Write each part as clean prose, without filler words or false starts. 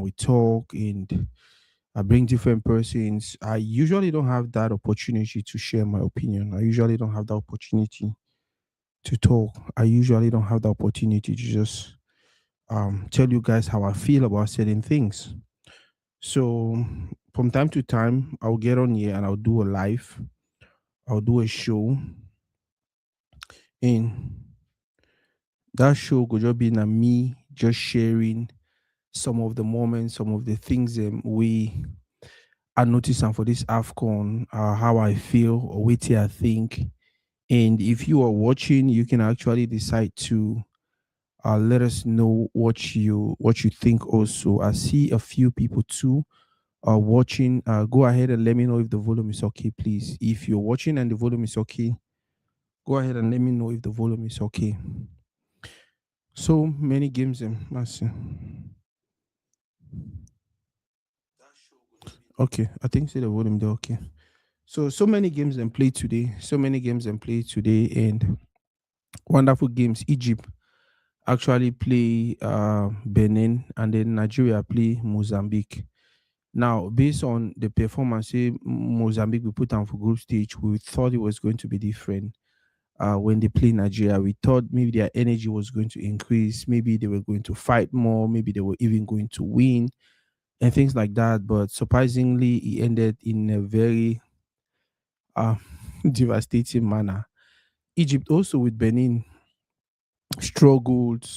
we talk and I bring different persons. I usually don't have that opportunity to share my opinion. I usually don't have the opportunity to talk. I usually don't have the opportunity to just tell you guys how I feel about certain things. So from time to time, I'll get on here and I'll do a live. I'll do a show, and that show could just be na me just sharing some of the moments, some of the things we I notice and for this AFCON, how I feel or what I think. And if you are watching, you can actually decide to let us know what you think also. I see a few people too are watching. Go ahead and let me know if the volume is okay, please. If you're watching and the volume is okay, go ahead and let me know if the volume is okay. So many games. Okay, I think see the volume there. Okay. So many games and played today. So many games and played today, and wonderful games. Egypt actually play Benin, and then Nigeria play Mozambique. Now, based on the performance, say Mozambique we put on for group stage, we thought it was going to be different. When they play Nigeria, we thought maybe their energy was going to increase, maybe they were going to fight more, maybe they were even going to win, and things like that. But surprisingly, it ended in a very uh, devastating manner. Egypt also with Benin struggled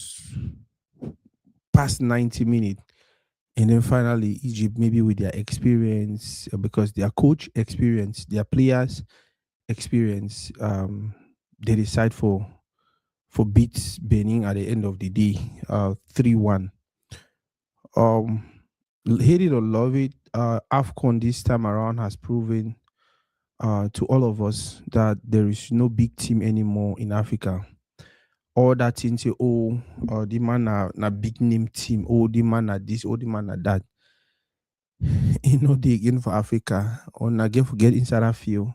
past 90 minutes. And then finally, Egypt, maybe with their experience, because their coach experience, their players experience, they decide for beats Benin at the end of the day, 3-1. Um, Hate it or love it, AFCON this time around has proven to all of us that there is no big team anymore in Africa. All that thing say, oh, the man na big name team, oh, the man na this, oh, the man na that. Dey again for Africa. Una get for get inside that field.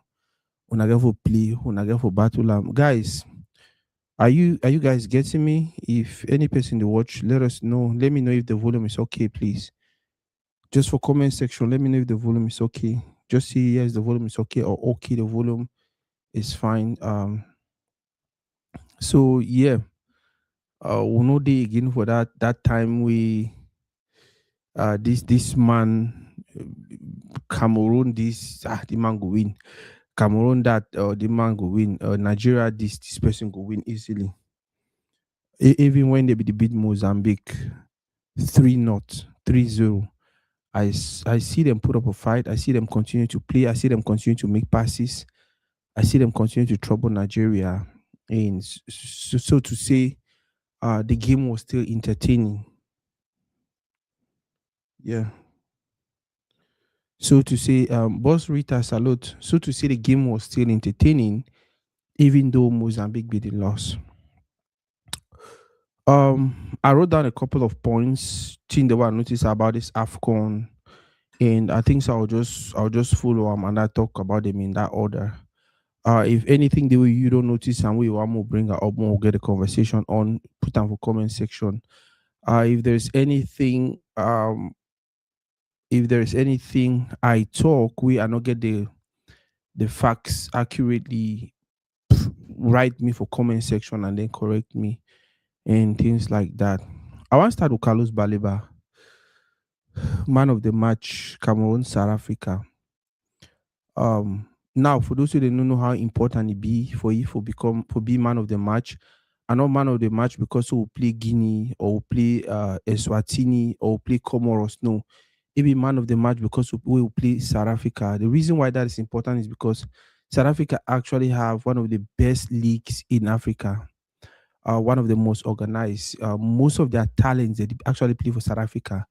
Una get for play. Una get for battle am. Guys, are you guys getting me? If any person to watch, let us know. Let me know if the volume is okay, please. Just for comment section, let me know if the volume is okay. Just see yes, the volume is okay, or okay, the volume is fine. So yeah, we know day again for that time we this man Cameroon the man go win. Cameroon that the man go win. Nigeria this person go win easily. Even when they beat Mozambique 3-0, 3-0. I see them put up a fight. I see them continue to play. I see them continue to make passes. I see them continue to trouble Nigeria. And so to say, the game was still entertaining. Yeah. So to say, Boss Rita salute. So to say, the game was still entertaining, even though Mozambique beat the loss. I wrote down a couple of points, things that I noticed about this AFCON, and I think so I'll just follow them and I talk about them in that order. If anything the way you don't notice and we want to bring it up, we'll get a conversation on, put them for comment section. If there's anything, I talk, we are not get the facts accurately, write me for comment section and then correct me and things like that. I want to start with Carlos Baleba, man of the match, Cameroon, South Africa. Now for those who don't know how important it be for you for be man of the match, and not man of the match because we will play Guinea or will play Eswatini or will play Comoros. No, it be man of the match because we will play South Africa. The reason why that is important is because South Africa actually have one of the best leagues in Africa, one of the most organized. Most of their talents they actually play for South Africa.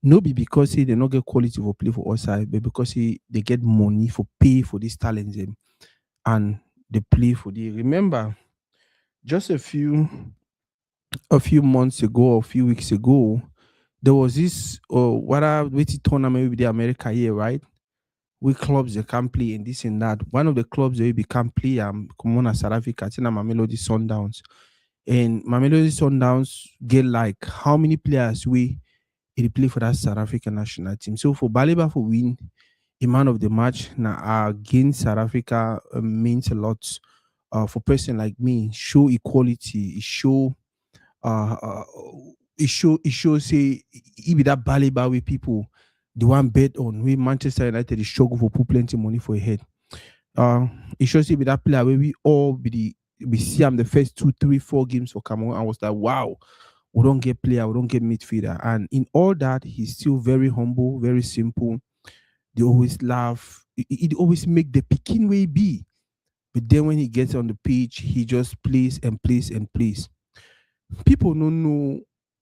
No be because they don't get quality for play for outside, but because they get money for pay for these talents and they play for the. Remember, just a few months ago or a few weeks ago, there was this what I waiting tournament with the America here, right? We clubs they can play and this and that. One of the clubs they become play come on South Africa, I think Mamelodi Sundowns. And Mamelodi Sundowns get like how many players we he play for that South African national team. So for Baliba for win a man of the match now against South Africa means a lot. For person like me, show equality, it show uh, uh it shows say it be that Baliba with people the one bet on we Manchester United is struggle for put plenty money for a head. Uh it shows it be that player where we all be we see him the first 2, 3, 4 games for Cameroon. I was like, wow, we don't get player, we don't get midfielder. And in all that, he's still very humble, very simple. They always laugh. It always make the picking way be. But then when he gets on the pitch, he just plays and plays and plays. People don't know.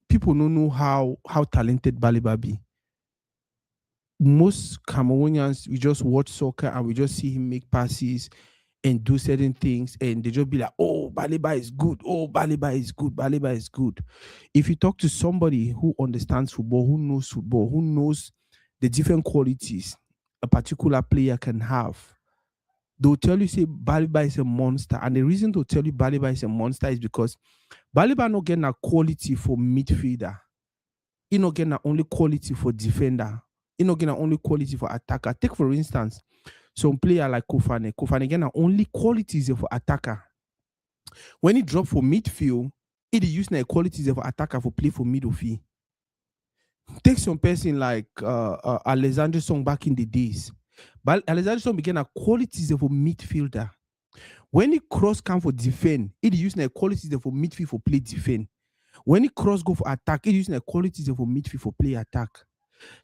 People don't know how talented Baliba be. Most Cameroonians, we just watch soccer and we just see him make passes and do certain things, and they just be like, "Oh, Baliba is good. Oh, Baliba is good. Baliba is good." If you talk to somebody who understands football, who knows the different qualities a particular player can have, they'll tell you say Baliba is a monster. And the reason to tell you Baliba is a monster is because Baliba not getting a quality for midfielder. He not getting only quality for defender. He not getting only quality for attacker. Take for instance, some player like Kofane. Kofane getting only qualities for attacker. When he drop for midfield, he use the qualities of attacker for play for midfield. Take some person like Alexander Song back in the days. But Alexander Song began a qualities of a midfielder. When he cross come for defend, he use the qualities of a midfield for play defend. When he cross go for attack, he use the qualities of a midfield for play attack.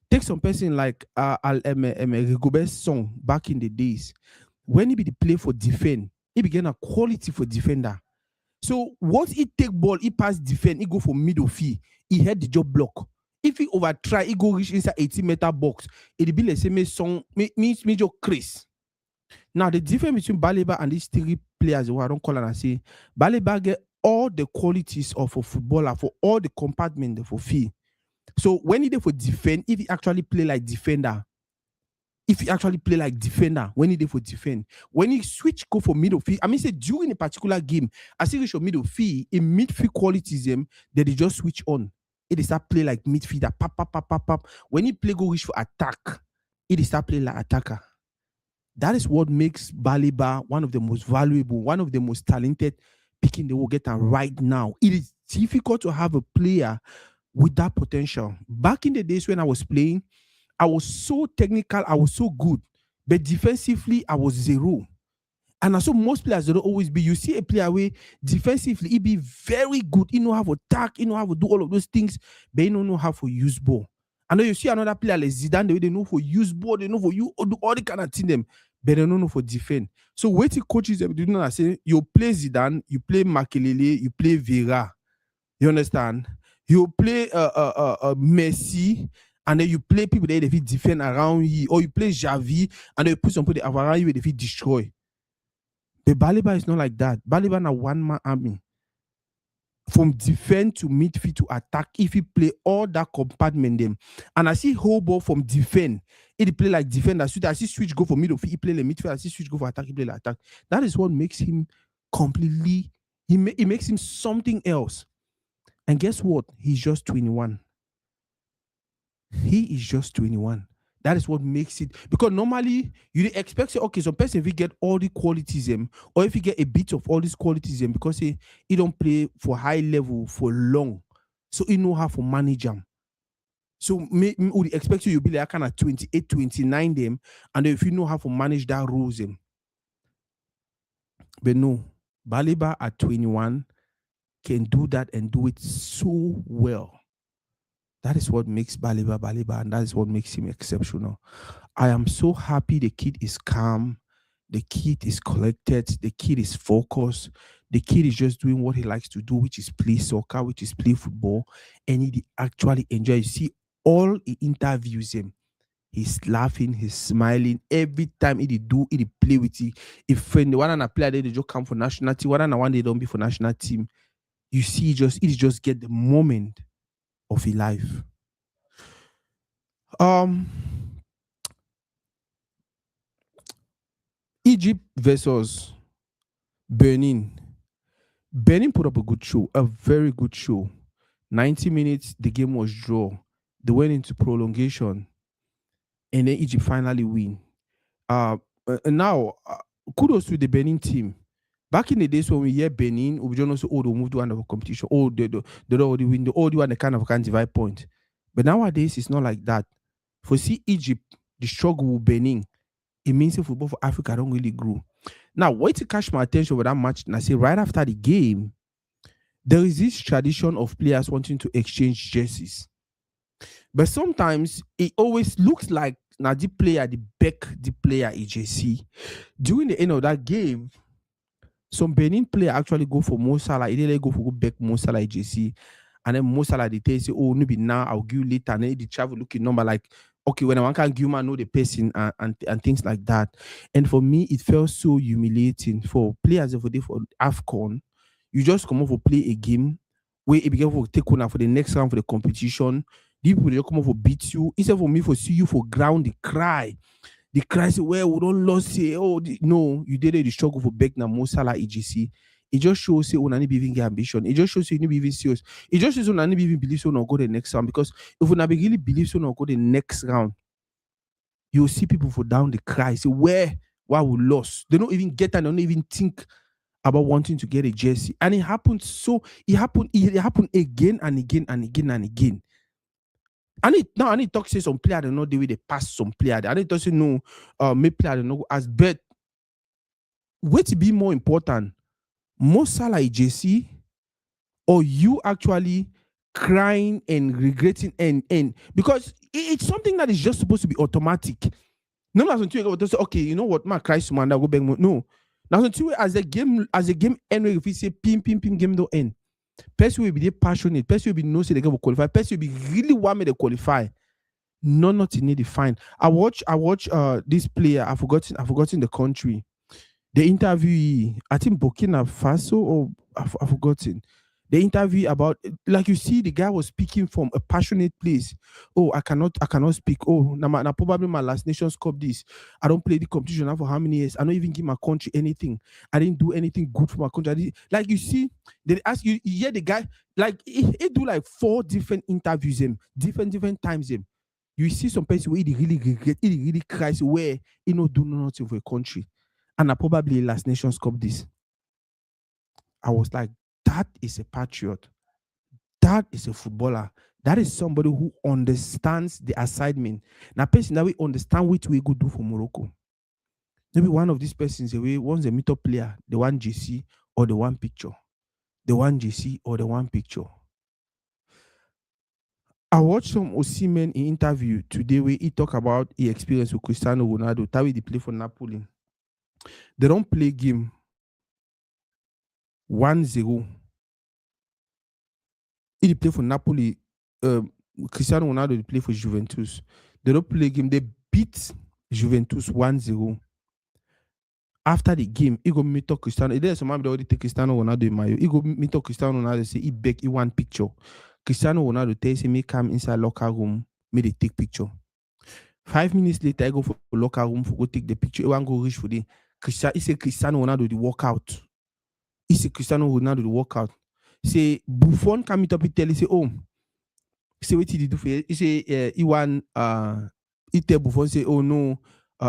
Take some person like Rigobert Song back in the days. When he be the play for defend, he began a quality for defender. So once he take ball, he pass defend, he go for middle field, he had the job block. If he over try, he go reach inside 80-meter box. It be like same song means major Chris. Now the difference between Baliba and these three players, who I don't call and I say, Baliba get all the qualities of a footballer for all the compartment for fee. So when he did for defend, if he actually play like defender, when he did for defend, when he switch go for middle field, I mean say during a particular game, I see we show middle field in midfield qualities that they just switch on. It is start play like midfielder, pap. When he play go reach for attack, it is start play like attacker. That is what makes Baliba one of the most valuable, one of the most talented picking they will get right now. It is difficult to have a player with that potential. Back in the days when I was playing, I was so technical, I was so good, but defensively, I was zero. And also most players don't always be. You see a player where defensively he be very good. He know how to attack, he know how to do all of those things, but he don't know how to use ball. And then you see another player like Zidane, they know for use ball, they know for you do all the kind of thing them, but they don't know for defend. So waiting coaches them do not say you play Zidane, you play Makelele, you play Vera. You understand? You play Messi, and then you play people that they defend around you, or you play Javi, and then you put some people around you, they destroy. But Baliba is not like that. Baliba na one-man army. From defend to midfield to attack, if he play all that compartment them. And I see whole ball from defend. He play like defender. I see switch go for midfield, he play like midfield. I see switch go for attack, he play like attack. That is what makes him completely, it makes him something else. And guess what? He's just 21. He is just 21. That is what makes it, because normally you expect say, okay, so person if he get all the qualities or if he get a bit of all these qualities because he don't play for high level for long, so he know how to manage them. So would expect you be like kind of 28, 29 them, and if you know how to manage that rules but no, Baliba at 21 can do that and do it so well. That is what makes Baliba, and that is what makes him exceptional. I am so happy the kid is calm, the kid is collected, the kid is focused, the kid is just doing what he likes to do, which is play soccer, which is play football, and he actually enjoys. You see, all he interviews him, he's laughing, he's smiling every time he play with you. If when the one and a player they just come for national team, one they don't be for national team, you see, he just get the moment of his life. Egypt versus Benin. Benin put up a good show, a very good show. 90 minutes, the game was draw. They went into prolongation, and then Egypt finally win. Uh, now, kudos to the Benin team. Back in the days when we hear Benin, we don't know say, oh, they moved to another competition. Oh, they already win. They already won the kind of can divide point. But nowadays, it's not like that. For see Egypt, the struggle with Benin, it means the football for Africa don't really grow. Now, what to catch my attention with that match, and I say right after the game, there is this tradition of players wanting to exchange jerseys. But sometimes it always looks like now the player, the back the player EJC. During the end of that game, some Benin player actually go for Mo Salah. He didn't go for back Mo Salah EJC. And then Mo Salah they tell you, oh, maybe now I'll give you later. And then they travel looking number like, okay, when I want to give man know the person and things like that. And for me, it felt so humiliating for players for AFCON. You just come off for play a game where it began for take one for the next round for the competition. The people they come off for beat you. Instead for me for see you for ground, they cry. The cry say, well, we don't lose say, oh no, you did it, the struggle for Beckna, Mo Salah, EGC. It just shows say when even get ambition. It just shows you need even serious. It just shows when even believe so not go the next round. Because if we not really believe so not go the next round, you'll see people for down the cry. Say, why we lost? They don't even get and they don't even think about wanting to get a jersey. And it happened again and again and again and again. I need talk say some player they know the way they pass some player. I need to say no, me player they know as bet. What to be more important, Mo Salah JC, or you actually crying and regretting and because it's something that is just supposed to be automatic. No, that's until you go say, okay, you know what, my cry man, I go back. No, that's until as a game end, if you say pim game don't end. Person will be there passionate. Person will be no say they will qualify. Person will be really want me to qualify. Nothing need to find. I watch this player. I've forgotten the country. The interview, I think Burkina Faso or I've forgotten. The interview about like you see the guy was speaking from a passionate place. Oh, I cannot speak. Oh, now probably my last Nations Cup this. I don't play the competition now for how many years? I don't even give my country anything. I didn't do anything good for my country. Like you see, they ask you hear the guy like he do like 4 different interviews him, different times him. You see some person where he really regret, he really cries where he no do nothing for a country. And I probably last Nations Cup this. I was like, that is a patriot. That is a footballer. That is somebody who understands the assignment. Now, person that we understand what we go do for Morocco. Maybe one of these persons away wants a meet-up player, the one JC or the one picture. The one JC or the one picture. I watched some Osimhen in interview today where he talk about his experience with Cristiano Ronaldo. That way they play for Napoli. They don't play game 1-0. He play for Napoli. Cristiano Ronaldo they play for Juventus. They don't play game. They beat Juventus 1-0. After the game, he go meet up Cristiano. There's some man already take Cristiano Ronaldo in my. He go meet up Cristiano Ronaldo say he beg he want picture. Cristiano Ronaldo tells him, me come inside locker room, me they take picture. 5 minutes later, I go for locker room for go take the picture. He want go reach for the he say Cristiano Ronaldo the walkout. He say Cristiano Ronaldo the walkout. Say Buffon come meet up, he tell he say, oh, say what he do for you? He say he want he tell Buffon say, oh no,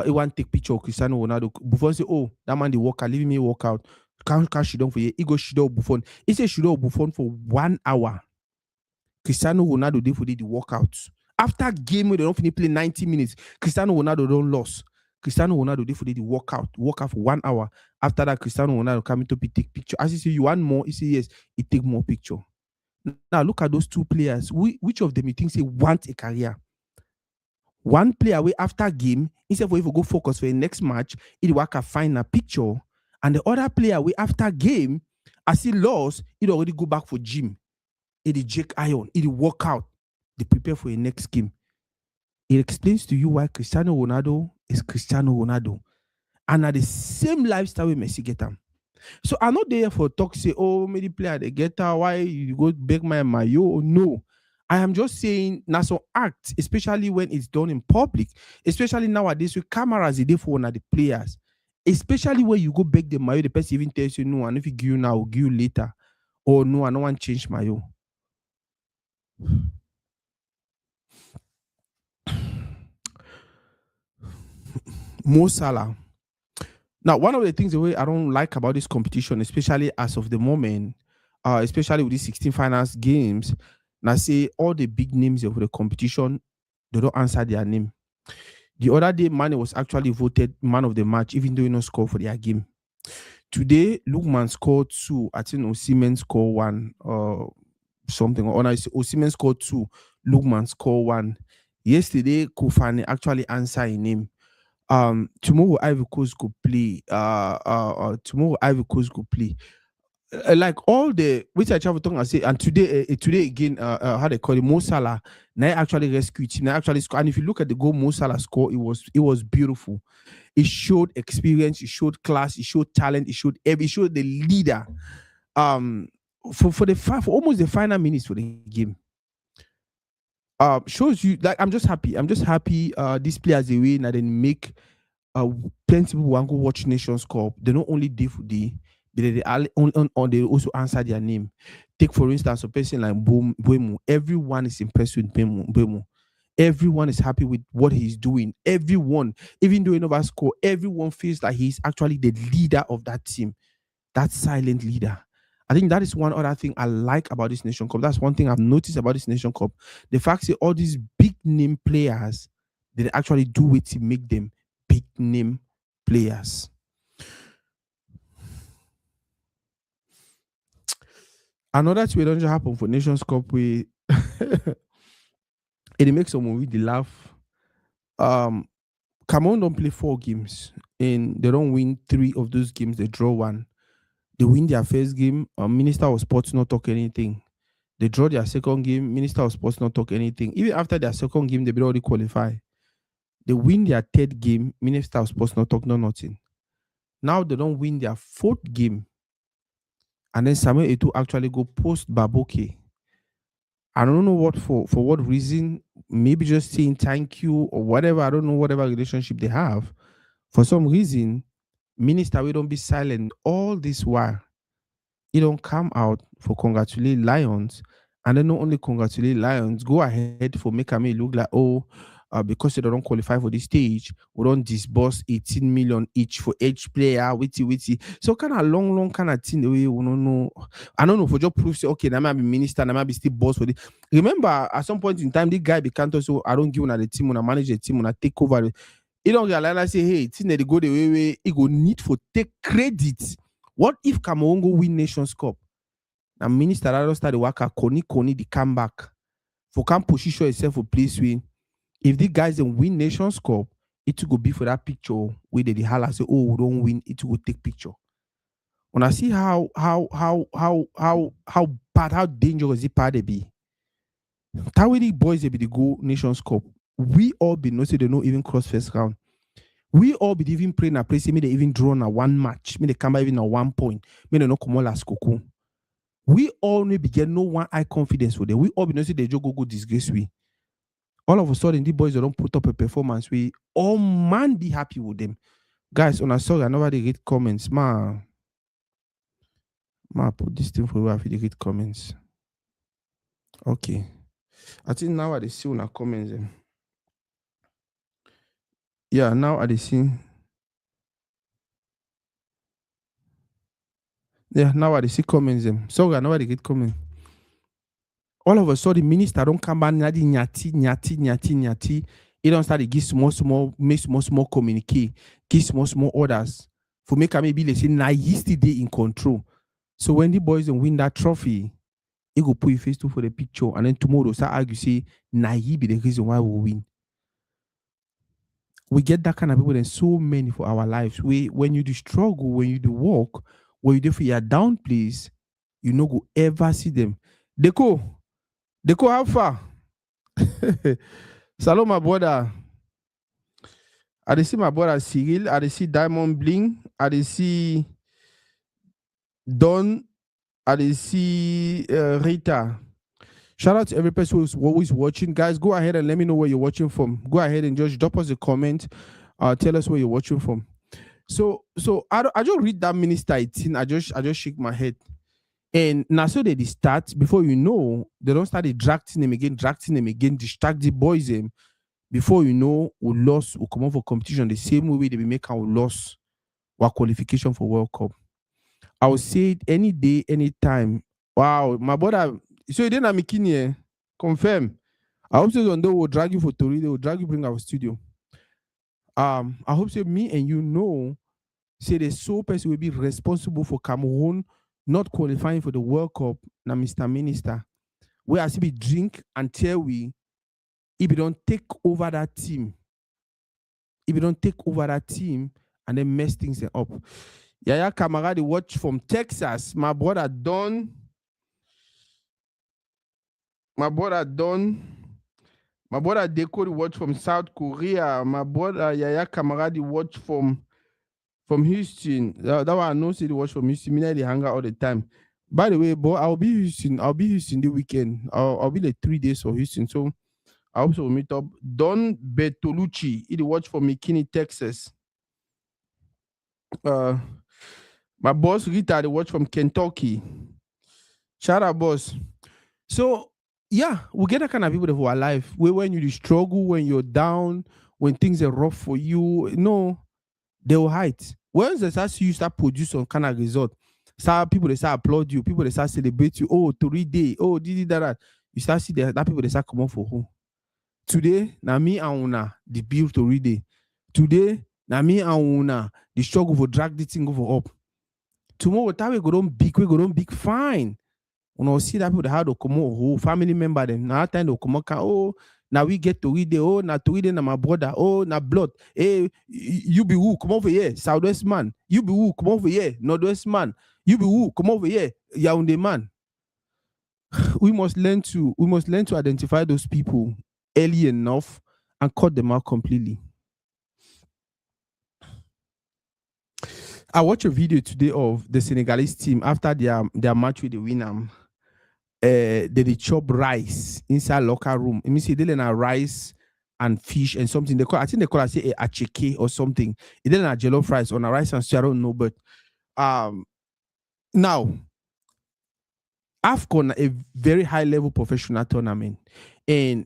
he want take picture of Cristiano Ronaldo. Buffon say, oh, that man the walk out, leave me walk out. Can't shoot down for you. He go shoot down Buffon. He say shoot down Buffon for 1 hour. Cristiano Ronaldo did for the walkout. After game where they don't finish play 90 minutes, Cristiano Ronaldo don't lose. Cristiano Ronaldo did for the walk out for 1 hour. After that, Cristiano Ronaldo coming to take picture. As he say, you want more? He say yes. He take more picture. Now look at those two players. Which of them you think say want a career? One player away after game, instead for if we go focus for the next match, he work a find a picture. And the other player away after game, as he lost, he'd already go back for gym. He'd Jake Iron, he'd work out. They prepare for the next game. It explains to you why Cristiano Ronaldo is Cristiano Ronaldo. And at the same lifestyle with Messi get him. So I'm not there for talk say, oh, many player they get her, why you go beg my mayo? No. I am just saying now some act, especially when it's done in public, especially nowadays with cameras they for one of the players. Especially when you go beg the mayo, the person even tells you no, and if you give you now, I'll give you later. Or no, I don't want to change mayo. Mo Salah. Now, one of the things the way I don't like about this competition, especially as of the moment, especially with these 16 finals games, now say all the big names of the competition, they don't answer their name. The other day, Mane was actually voted man of the match, even though he no score for their game. Today, Lookman scored two. I think Osimhen scored one, something. Or no, Osimhen scored two. Lookman scored one. Yesterday, Kofane actually answered a name. Tomorrow Ivory Coast could play. Tomorrow Ivory Coast could play. Like all the which I travel talking, I say, and today again, how they call it, Mo Salah. Now actually rescued him. Now actually score. And if you look at the goal Mo Salah score, it was beautiful. It showed experience. It showed class. It showed talent. It showed the leader. Um, for almost the final minutes for the game. Shows you like I'm just happy. I'm just happy. These players they win and then make plenty people want to go watch Nations Cup. They not only day for day, but they also answer their name. Take for instance a person like Buemo. Everyone is impressed with Buemo. Everyone is happy with what he's doing. Everyone, even though he never score, everyone feels like he's actually the leader of that team. That silent leader. I think that is one other thing I like about this Nation Cup. That's one thing I've noticed about this Nation Cup. The fact that all these big name players, they actually do it to make them big name players. Another thing don't just happen for Nations Cup, it makes someone really laugh. Cameroon don't play 4 games and they don't win 3 of those games. They draw 1. They win their first game. Minister of Sports not talk anything. They draw their second game. Minister of Sports not talk anything. Even after their second game, they already qualify. They win their third game. Minister of Sports not talk nothing. Now they don't win their 4th game. And then Samuel Eto'o actually go post Baboke. I don't know what for what reason. Maybe just saying thank you or whatever. I don't know whatever relationship they have. For some reason, Minister we don't be silent all this while. He don't come out for congratulate Lions, and then not only congratulate Lions, go ahead for make me look like because they don't qualify for this stage, we don't disburse 18 million each for each player, witty. So kind of long kind of thing the way we don't know. I don't know for just proof say okay, that might be minister, that might be still boss for this. Remember, at some point in time, this guy became so I don't give on the team, when I manage the team, when I take over. He don't realize I say, hey, thing that they go the way he go need for take credit. What if Cameroon go win Nations Cup? And Minister Rado start the work Koni the comeback. For can position itself for place win. If the guys don't win Nations Cup, it will go be for that picture where they holla say, oh, we don't win, it will go take picture. When I see how bad, how dangerous it part they be. That way the boys they be the go Nations Cup. We all be no say they don't even cross first round. We all be even praying a place, me they even draw a 1 match, me they come even a 1 point, me they no come last cocoon. We all need be get no one eye confidence for them. We all be no say they just go disgrace we. All of a sudden, the boys don't put up a performance. We all man be happy with them. Guys, on a sorry, I never read comments. Ma put this thing for you after they read comments. Okay. I think now I see on comments. Yeah, now I see. Yeah, now I see comments. Sorry, I never read comments. All of a sudden, minister don't come back, nyati. He don't start to give small communicate, give small orders. For make maybe they say, nah, yesterday in control. So when the boys don't win that trophy, he go put your face to for the picture. And then tomorrow, start argue, say, nah, he be the reason why we win. We get that kind of people and so many for our lives. When you do struggle, when you do work, when you do for your down place, you no go ever see them. Deco, how far? Salam, my brother. I see my brother Cyril. I see Diamond Bling. I see Don. I see Rita. Shout out to every person who's always watching. Guys, go ahead and let me know where you're watching from. Go ahead and just drop us a comment. Tell us where you're watching from. So I just read that minister 18. I just shake my head. And now so they start, before you know, they don't start drafting them again, distract the boys. Before you know, we lost, we come out for competition the same way they be make our loss our qualification for World Cup. I would say it any day, anytime. Wow, my brother. So you didn't McKinney, confirm. I hope so Zondo will drag you for Tori, they will drag you bring our studio. I hope so me and you know, say the sole person will be responsible for Cameroon not qualifying for the World Cup, na Mr. Minister. Where I see be drink until we if you don't take over that team, and then mess things up. Yaya Kamara, they watch from Texas. My brother Don. My brother Deko, the watch from South Korea. My brother Yaya Kamara, the watch from Houston. That one I know say the watch from Houston. Me they hang out all the time. By the way, boy, I'll be Houston the weekend. I'll be like 3 days for Houston. So I also will meet up. Don Bertolucci, he the watch from McKinney, Texas. My boss Rita, the watch from Kentucky. Shout out, boss. So yeah, we get that kind of people who are alive. When you struggle, when you're down, when things are rough for you, no, they will hide. Once they start you start produce some kind of result, people they start applaud you, people they start celebrate you. Oh, to read day, oh, did that. You start see that people they start come up for who. Today, na me and una the bill to read day. Today, na me and una the struggle for drag the thing over up. Tomorrow, that we go on big fine. When I see that people how to come out, oh, family member them. Now time they come out, oh, now we get to read it, oh, now to read it, na my brother, oh, na blood. Hey, you be who? Come over here, Southwest man. You be who? Come over here, Northwest man. You be who? Come over here, Yaoundé man. We must learn to identify those people early enough and cut them out completely. I watched a video today of the Senegalese team after their match with the winner. They chop rice inside locker room. It means they did rice and fish and something. I think they call it say a cheke or something. It didn't a jollof rice on a rice and stew. I don't know, but now AFCON a very high level professional tournament, and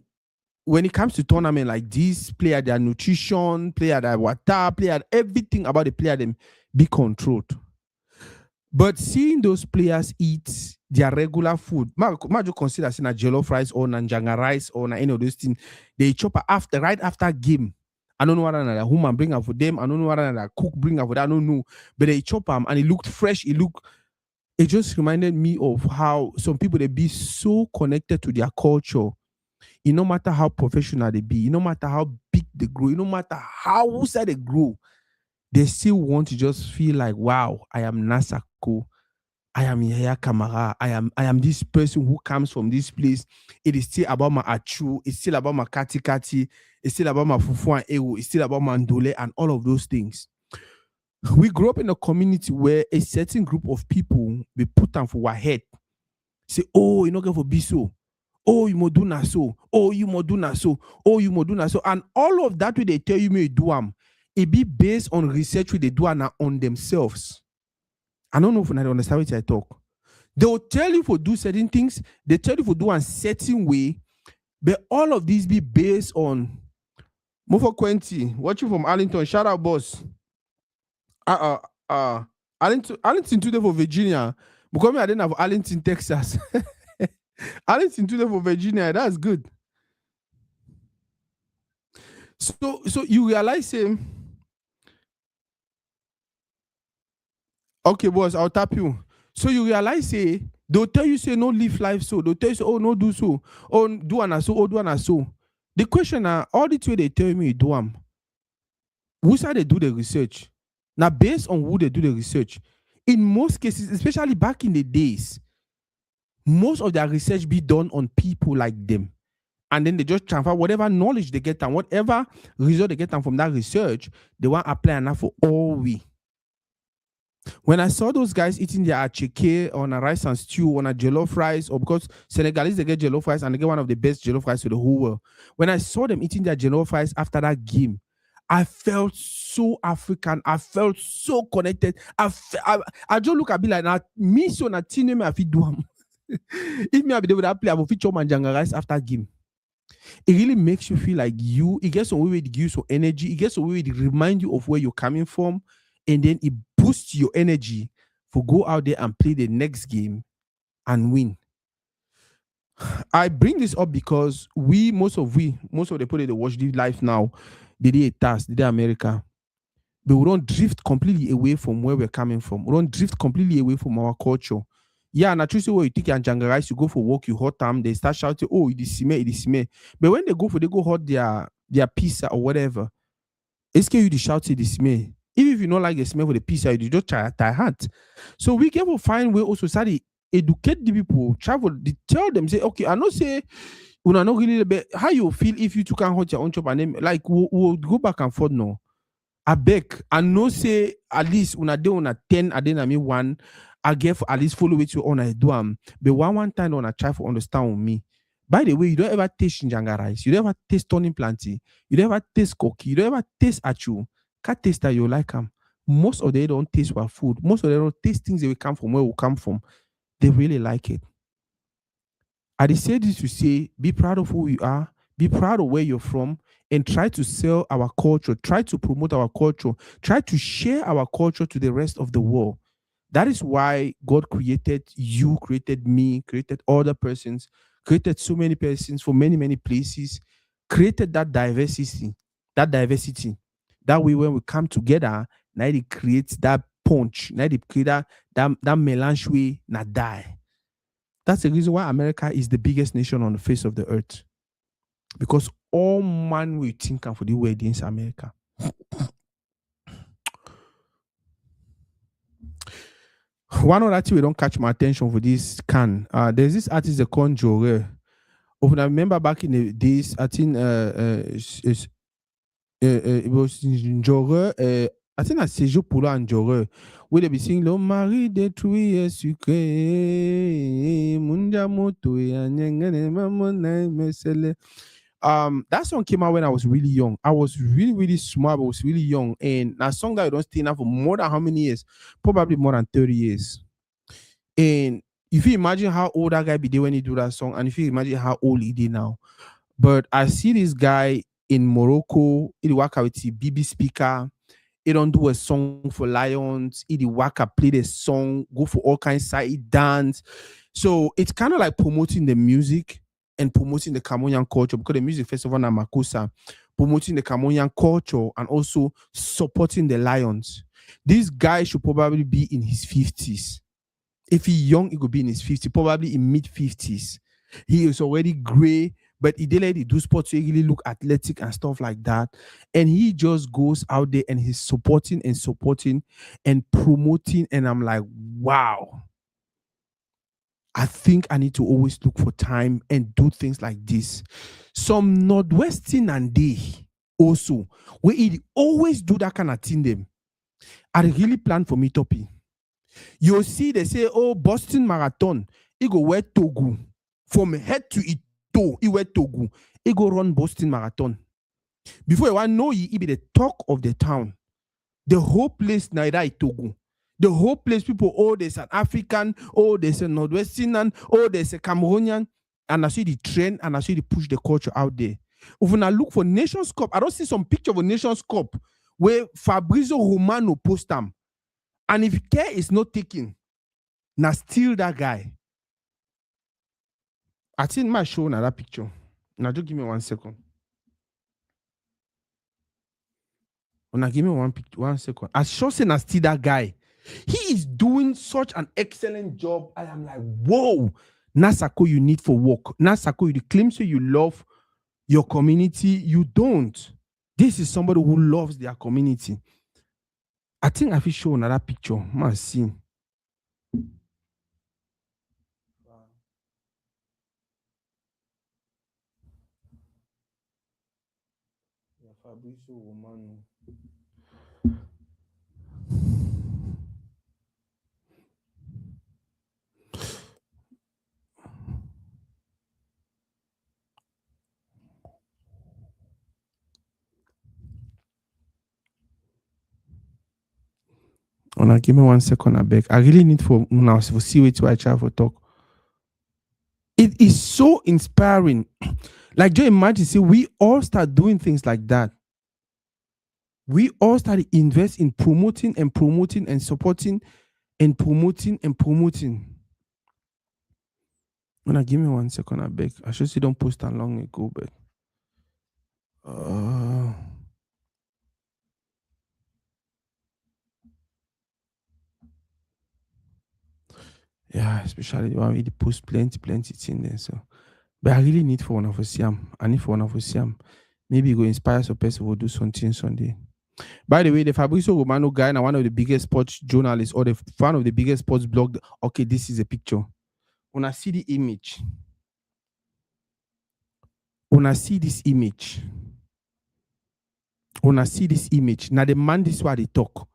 when it comes to tournament like this, player their nutrition, player their water, player everything about the player them be controlled. But seeing those players eat their regular food, you consider saying a jollof rice or nanjanga rice or any of those things, they chop right after game. I don't know what another human bring up for them. I don't know what another cook bring up for them. I don't know. But they chop them and it looked fresh. It just reminded me of how some people they be so connected to their culture. It no matter how professional they be, no matter how big they grow, no matter how sad they grow, they still want to just feel like, wow, I am Nasako. I am Yaya Kamara. I am this person who comes from this place. It is still about my achu. It's still about my kati kati. It's still about my fufu and ewu. It's still about mandole and all of those things. We grew up in a community where a certain group of people be put on for our head. Say, oh, you not going for biso. Oh, you do na so. Oh, you do na so. Oh, you do na so. And all of that, when they tell you me do it be based on research they do on themselves. I don't know if I understand what I talk. They will tell you for do certain things. They tell you for do a certain way. But all of these be based on Mofo Quenti, watching from Arlington. Shout out, boss. Arlington today for Virginia. Because I didn't have Arlington, Texas. Arlington today for Virginia. That's good. So you realize him. Okay, boss, I'll tap you. So you realize, say, they'll tell you, say, no live life so. They'll tell you, say, oh, no do so. Oh, do an so. Oh, do an so. The question are, all the way they tell me do them. Who side they do the research? Now, based on who they do the research, in most cases, especially back in the days, most of their research be done on people like them. And then they just transfer whatever knowledge they get and whatever result they get from that research, they want to apply enough for all we. When I saw those guys eating their acheke on a rice and stew, on a jollof rice, or because Senegalese, they get jollof rice and they get one of the best jollof rice in the whole world. When I saw them eating their jollof rice after that game, I felt so African. I felt so connected. I just look at me like, me so na tine me I fit do am. If me I be able to play, I will fit chop manjanga rice after game. It really makes you feel like you. It gets away with you some energy. It gets away with remind you of where you're coming from, and then it boosts your energy for go out there and play the next game and win. I bring this up because most of the people that watch this life now, they did a task, they did America. But we don't drift completely away from where we're coming from. We don't drift completely away from our culture. Yeah, and I choose where you take your jungle rice, you go for work, you hot them, they start shouting, oh, it is sime, it is sime. But when they go hot their pizza or whatever, it's you the shout it is smell. Even if you don't like the smell of the pizza, you just try hard. So we get to find way also start educate the people, travel, they tell them, say, okay, I know say una not really but how you feel if you two can hot your own chop and then like we'll go back and forth no. I beg, I know say at least una day on a 10, I then I mean one, I get for at least follow it you on I do but one time on a try for understand with me. By the way, you don't ever taste Njanga rice, you don't ever taste Tony Planty, you don't ever taste Koki, you don't ever taste Achu. Can't taste that you like them. Most of them don't taste our food. Most of them don't taste things that we come from where we come from. They really like it. I just say this to say, be proud of who you are, be proud of where you're from, and try to sell our culture, try to promote our culture, try to share our culture to the rest of the world. That is why God created you, created me, created other persons, created so many persons for many, many places, created that diversity, that diversity. That way, when we come together, now it creates that punch, now it creates that melange way, not die. That's the reason why America is the biggest nation on the face of the earth. Because all man will think for the weddings America. One other thing we don't catch my attention for this can. There's this artist the Conjurer. If I remember back in the days, I think it was Njore. I think that's Sejo Pula and Njore. Where they be singing Le mari détruit et sucré. Munda moto ya nyengene mamona mesele. That song came out when I was really young. I was really, really small, but I was really young. And that song that I don't stay now for more than how many years? Probably more than 30 years. And if you imagine how old that guy be there when he do that song, and if you imagine how old he did now. But I see this guy in Morocco, he work out with the BB speaker. He don't do a song for Lions. He work out, play the song, go for all kinds of side dance. So it's kind of like promoting the music and promoting the Cameroonian culture because the music festival na Makusa, promoting the Cameroonian culture and also supporting the Lions. This guy should probably be in his 50s. If he's young, he could be in his 50s, probably in mid 50s. He is already gray, but he did let do sports, so he really look athletic and stuff like that. And he just goes out there and he's supporting and promoting. And I'm like, wow. I think I need to always look for time and do things like this. Some Northwestern and they also, where he always do that kind of thing them. I really plan for me topi. You see, they say, oh, Boston Marathon, he go wear Togu. From head to toe, he wear Togu. He go run Boston Marathon. Before you want to know, he be the talk of the town. The whole place, Naira Togu. The whole place, people, oh, there's an African, oh, there's a Northwestern, oh, there's a Cameroonian. And I see the trend and I see the push the culture out there. When I look for Nations Cup, I don't see some picture of a Nations Cup where Fabrizio Romano post them. And if care is not taken, now still that guy. I think my show now that picture. Now just give me 1 second. Now give me 1 second. I sure say now still that guy. He is doing such an excellent job. I am like, whoa. Nasako you need for work. Nasako you claim so you love your community. You don't. This is somebody who loves their community. I think I will show another picture. Man, see. Fabrizio Romano. Now give me 1 second, I beg. I really need for now to see which I try for talk. It is so inspiring. Like, just imagine, see, we all start doing things like that. We all started invest in promoting and promoting and supporting and promoting and promoting. Now give me 1 second, I beg. I should say don't post that long ago, but uh, yeah, especially the one with the post plenty thing there. So, but I really need for one of us. I need for one of us. Maybe you go inspire some person will do something Sunday. By the way, the Fabrizio Romano guy, now one of the biggest sports journalists or the one of the biggest sports blog. Okay, this is a picture. When I see the image, when I see this image, now the man this is why they talk.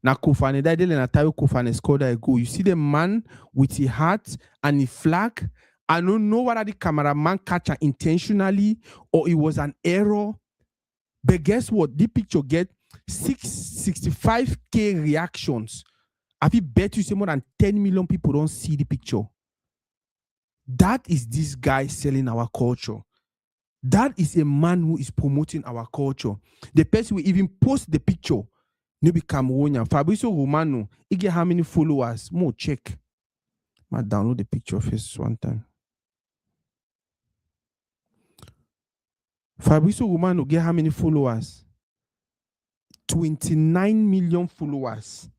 Now Kofane died and Atayo Kofane scored a goal. You see the man with his hat and his flag. I don't know whether the cameraman catch her intentionally or it was an error. But guess what? The picture get 665K reactions. I feel bet you say more than 10 million people don't see the picture. That is this guy selling our culture. That is a man who is promoting our culture. The person will even post the picture. Maybe Cameroonian. Fabrizio Romano, he get how many followers? More check. I download the picture first one time. Fabrizio Romano get how many followers? 29 million followers.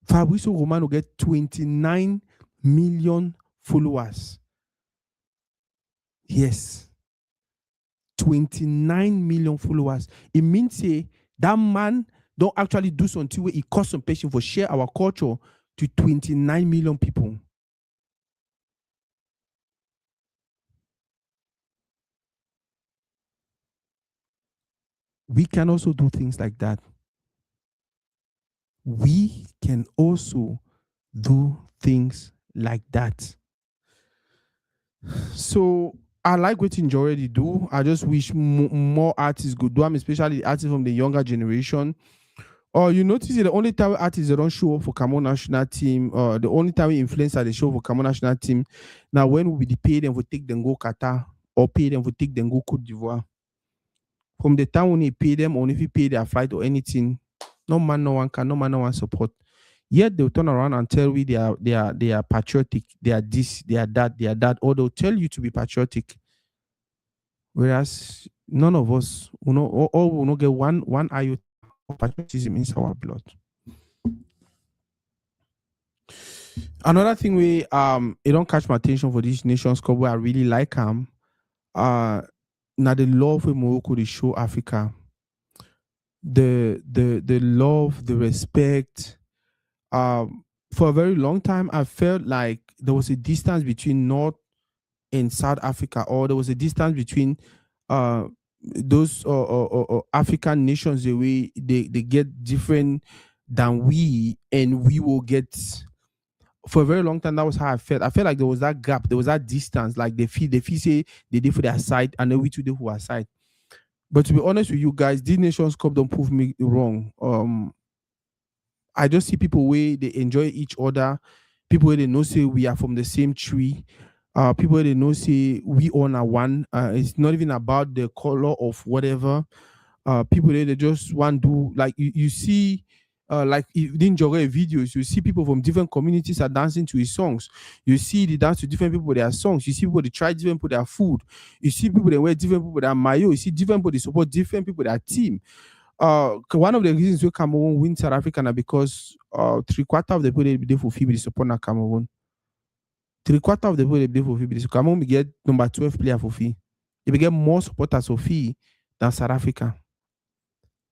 Fabrizio Romano get 29 million followers. Yes. 29 million followers. It means that man don't actually do something where he cost some patient for share our culture to 29 million people. We can also do things like that. We can also do things like that. So I like what you already do. I just wish more artists could do them, especially artists from the younger generation. Or you notice the only time artists they don't show up for Cameroon national team, the only time we influencer they show up for Cameroon national team. Now when we pay them for take them go Qatar or pay them for take them go Cote d'Ivoire. From the time when you pay them, or if you pay their flight or anything, no man, no one support. Yet they'll turn around and tell you they are patriotic, they are this, they are that, or they'll tell you to be patriotic. Whereas none of us, all will not get one iota of patriotism in our blood. Another thing we it don't catch my attention for this Nations Cup where I really like now the love with Morocco they show Africa. The love, the respect. For a very long time, I felt like there was a distance between North and South Africa, or there was a distance between those African nations. The way they get different than we, and we will get. For a very long time, that was how I felt. I felt like there was that gap, there was that distance. Like they feel say they did for their side, and then we too did for our side. But to be honest with you guys, this Nations Cup don't prove me wrong. I just see people where they enjoy each other, people where they know say we are from the same tree, people where they know say we all are one. It's not even about the color of whatever. People there they just want to do like you see. Like if you enjoy videos, you see people from different communities are dancing to his songs. You see they dance to different people with their songs. You see people they try different people their food. You see people they wear different people their mayo. You see different people they support different people their team. One of the reasons we Cameroon win South Africa now because 3/4 of the people they for FIBA support na Cameroon. 3/4 of the people they for FIBA. So Cameroon we get number 12 player for FIBA. They get more supporters of FIBA than South Africa.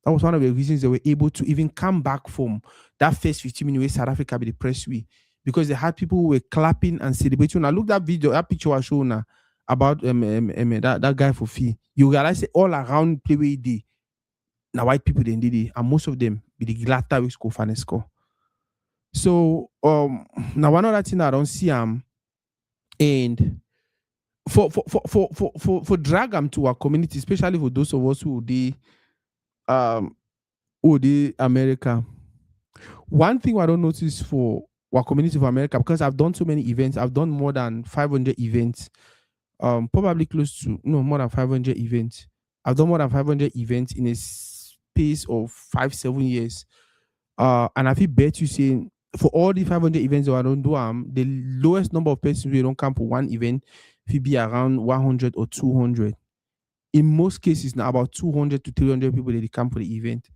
That was one of the reasons they were able to even come back from that first 15 minutes where South Africa be the press we, because they had people who were clapping and celebrating. Now look that video, that picture I show now about that guy for FIBA. You realize all around play where they now white people they did it, and most of them be the glatter we score final score. So now one other thing I don't see and for drag them to our community, especially for those of us who the America. One thing I don't notice for our community of America, because I've done so many events. I've done more than 500 events, probably close to no more than 500 events. I've done more than 500 events in a space of 5 7 years. And I feel bet you saying for all the 500 events that I don't do, the lowest number of persons who don't come for one event will be around 100 or 200. In most cases, now about 200 to 300 people that they come for the event.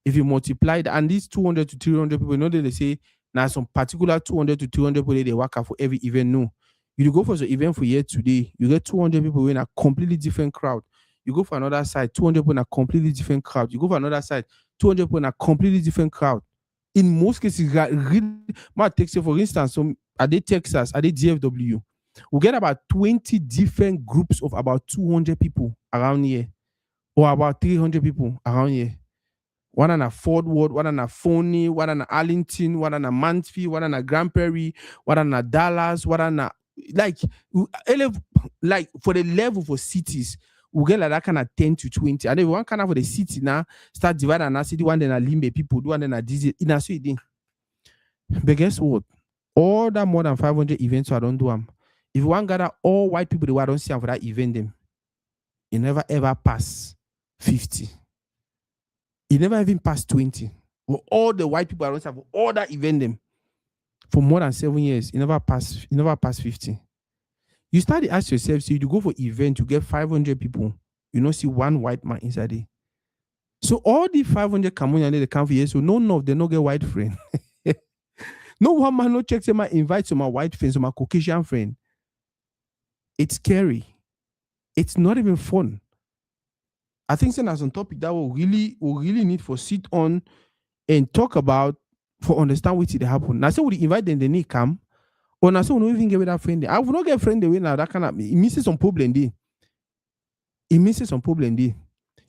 If you multiply that, and these 200 to 300 people, not that they say now some particular 200 to 200 people they work out for every event. No, you go for the event for year today, you get 200 people in a completely different crowd. You go for another side, 200 people in a completely different crowd. You go for another side, 200 people in a completely different crowd. In most cases, really, might take say for instance, some are they Texas, are they DFW? We get about 20 different groups of about 200 people around here, or about 300 people around here. One on a Fort Worth, one on a Phony, one on a Arlington, one on a Mansfield, one on a Grand Prairie, one on a Dallas, one on a like like for the level for cities, we get like that kind of 10 to 20. And then one kind of for the city now start dividing and city one then a limbe people, do one then a diesel in a city. But guess what? All that more than 500 events I don't do them. If you want gather all white people, they don't see them for that event them, you never ever pass 50. You never even pass 20. For all the white people around for all that event them for more than 7 years, you never pass 50. You start to ask yourself, so you go for event, you get 500 people, you don't see one white man inside it. So all the 500 Cameroonians they come for years, so none of them no get white friend. No one man no check say my invite to my white friends, to my Caucasian friend. It's scary. It's not even fun. I think that's on topic that we really need for sit on and talk about for understand what they happen. Now say we invite them, they need come. Or now say we don't even get with that friend. I will not get friend away now. That kind of it misses some problem there. It misses some problem there.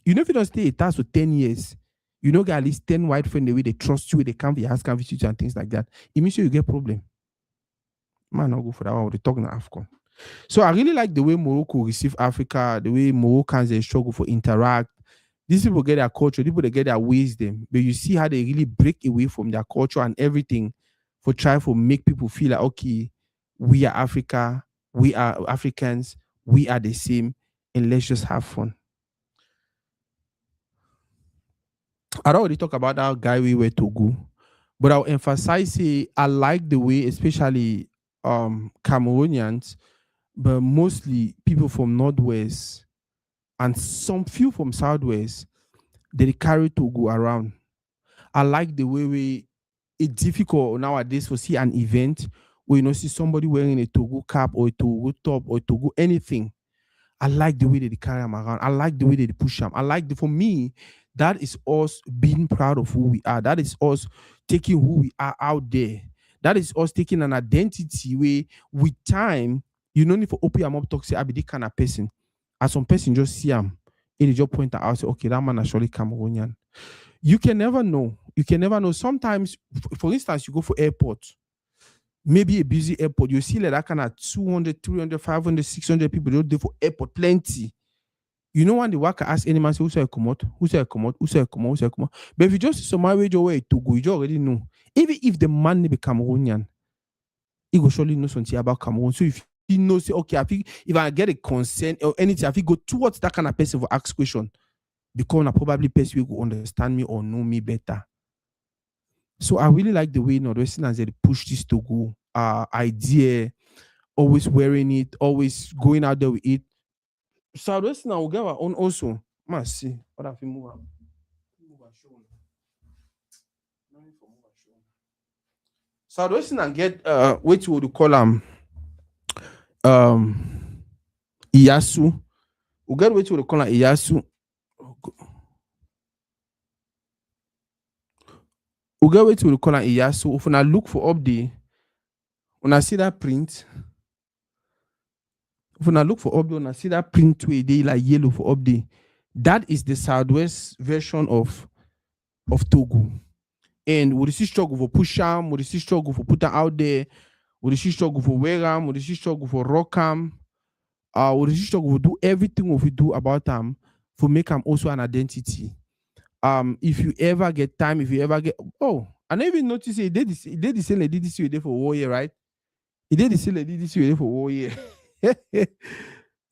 You know if you don't stay a task for 10 years, you know get at least 10 white friends the way they trust you, they come for your house, can visit you and things like that. It means you get problem. Man, not go for that one. We're talking AFCON. So I really like the way Morocco receive Africa, the way Moroccans they struggle for interact. These people get their culture, people they get their wisdom, but you see how they really break away from their culture and everything for try to make people feel like okay, we are Africa, we are Africans, we are the same, and let's just have fun. I don't already talk about that guy we were to go, but I'll emphasize I like the way, especially Cameroonians, but mostly people from Northwest and some few from Southwest, they carry Togo around. I like the way it's difficult nowadays to see an event where you know see somebody wearing a Togo cap or a Togo top or a Togo anything. I like the way that they carry them around. I like the way that they push them. I like for me, that is us being proud of who we are. That is us taking who we are out there. That is us taking an identity where with time, you don't need to open your mouth talk, say, I be this kind of person. As some person just see him, and they just point out, say, okay, that man is surely Cameroonian. You can never know. You can never know. Sometimes, for instance, you go for airport, maybe a busy airport, you see like that kind of 200, 300, 500, 600 people, they do for airport, plenty. You know when the worker ask any man, say, who say I come out? Who say I come out? Who say I come out? Who say I come out? But if you just see some way to go, you already know. Even if the man be Cameroonian, he will surely know something about Cameroon. So if he knows, say, okay, I think if I get a consent or anything, I think go towards that kind of person for ask question, because I probably person who will understand me or know me better. So I really like the way Northwesterners they push this to go idea, always wearing it, always going out there with it. Southwestern will get our own also. Must see what have you move on. Southwestern and get what would you call Iyasu. We get what you would call Iyasu. We get what you would call Iyasu. If I look for update, when I see that print, if I look for update, when I see that print where they like yellow for update, that is the Southwest version of Togo. And we see struggle for push am, we see struggle for put out there, we see struggle for wear am, we see struggle for rock am, we see struggle for do everything we do about them for make them also an identity. If you ever get time, if you ever get I never even noticed he did the same like did this way for 1 year, right? He did the same like did this way for 1 year.